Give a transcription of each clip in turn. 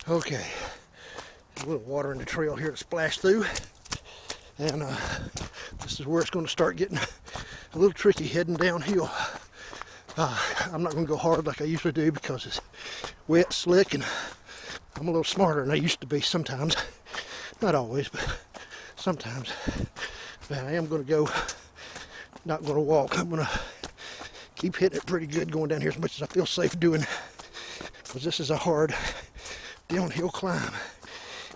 Okay, a little water in the trail here to splash through, and this is where it's going to start getting a little tricky heading downhill. I'm not going to go hard like I usually do because it's wet, slick, and I'm a little smarter than I used to be sometimes. Not always, but sometimes. But I am going to go, not going to walk. I'm going to keep hitting it pretty good going down here as much as I feel safe doing, because this is a hard downhill climb,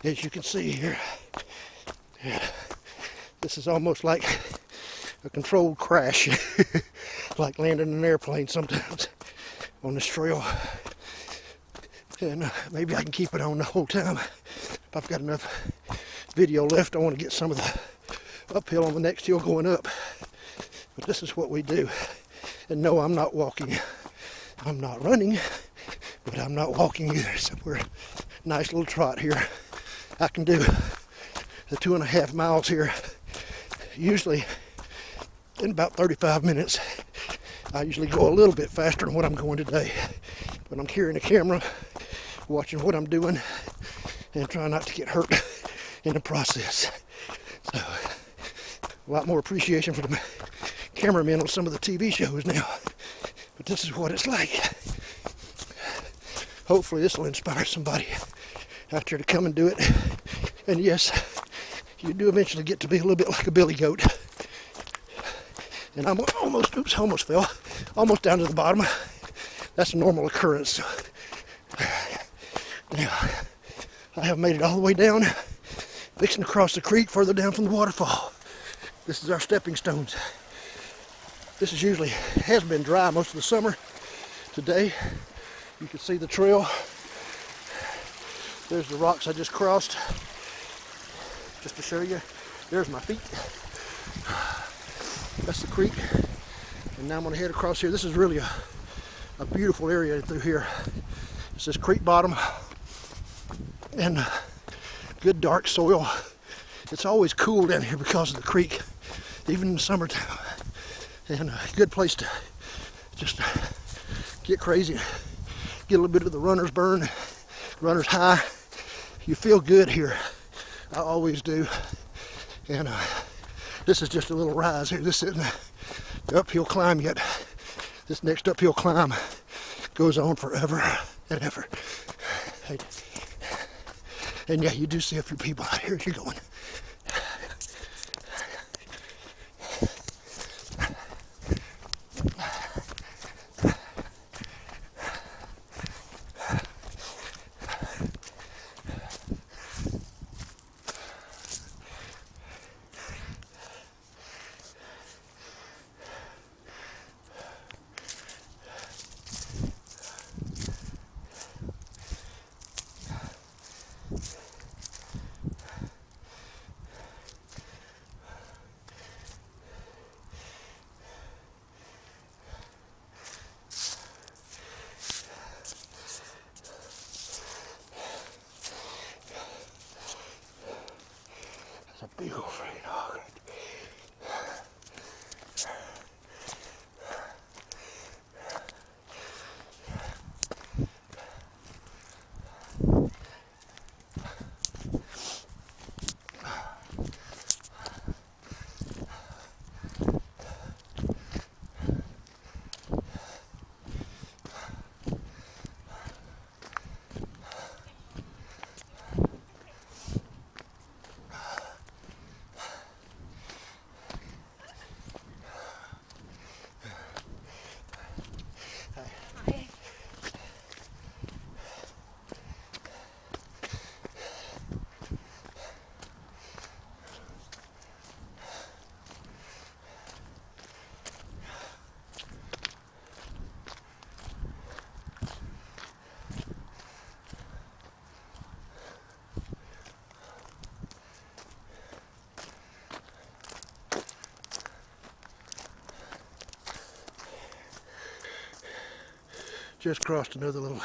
as you can see here. Yeah. This is almost like a controlled crash, like landing an airplane sometimes on this trail. And maybe I can keep it on the whole time. If I've got enough video left, I want to get some of the uphill on the next hill going up. But this is what we do. And no, I'm not walking. I'm not running, but I'm not walking either. So we're a nice little trot here. I can do the 2.5 miles here usually in about 35 minutes. I usually go a little bit faster than what I'm going today, but I'm carrying a camera, watching what I'm doing, and trying not to get hurt in the process. So, a lot more appreciation for the cameramen on some of the TV shows now, but this is what it's like. Hopefully this will inspire somebody out there to come and do it. And yes, you do eventually get to be a little bit like a billy goat. And I'm almost fell, almost down to the bottom. That's a normal occurrence. Now, I have made it all the way down, fixing to cross the creek further down from the waterfall. This is our stepping stones. This is usually, has been dry most of the summer. Today, you can see the trail. There's the rocks I just crossed. Just to show you, there's my feet. That's the creek. And now I'm gonna head across here. This is really a beautiful area through here. It's this creek bottom and good dark soil. It's always cool down here because of the creek, even in the summertime. And a good place to just get crazy, get a little bit of the runner's burn, runner's high. You feel good here. I always do. And this is just a little rise here. This isn't the uphill climb yet. This next uphill climb goes on forever and ever. And yeah, you do see a few people out here as you're going. That's a big old freaking hog. Just crossed another little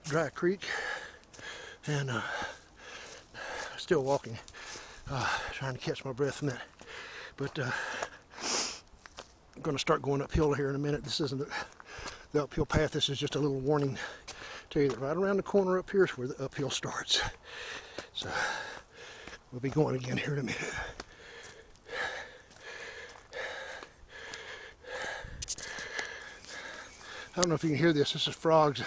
dry creek, and still walking, trying to catch my breath from that. But I'm going to start going uphill here in a minute. This isn't the uphill path. This is just a little warning Tell you that right around the corner up here is where the uphill starts. So we'll be going again here in a minute. I don't know if you can hear this. This is frogs,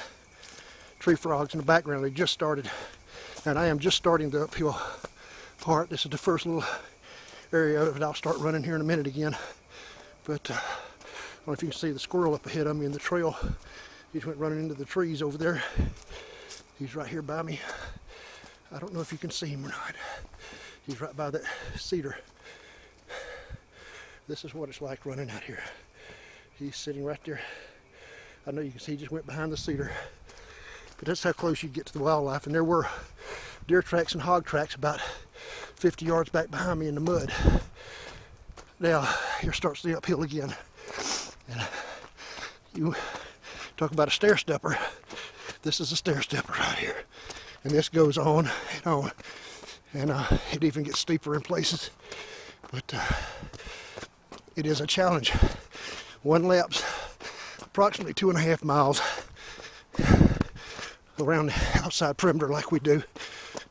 tree frogs in the background. They just started, and I am just starting the uphill part. This is the first little area of it. I'll start running here in a minute again. But I don't know if you can see the squirrel up ahead of me in the trail. He just went running into the trees over there. He's right here by me. I don't know if you can see him or not. He's right by that cedar. This is what it's like running out here. He's sitting right there. I know you can see he just went behind the cedar. But that's how close you get to the wildlife. And there were deer tracks and hog tracks about 50 yards back behind me in the mud. Now, here starts the uphill again. And you talk about a stair stepper. This is a stair stepper right here. And this goes on and on. And it even gets steeper in places. But it is a challenge. One lap's approximately 2.5 miles around the outside perimeter like we do.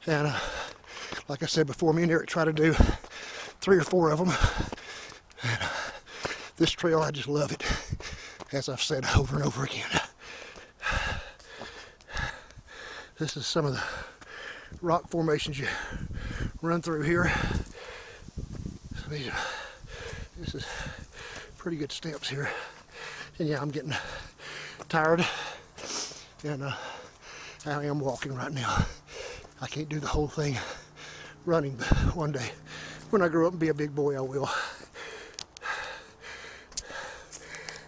And like I said before, me and Eric try to do 3 or 4 of them. And this trail, I just love it, as I've said over and over again. This is some of the rock formations you run through here. This is pretty good steps here. And yeah, I'm getting tired, and I am walking right now. I can't do the whole thing running, but one day when I grow up and be a big boy, I will.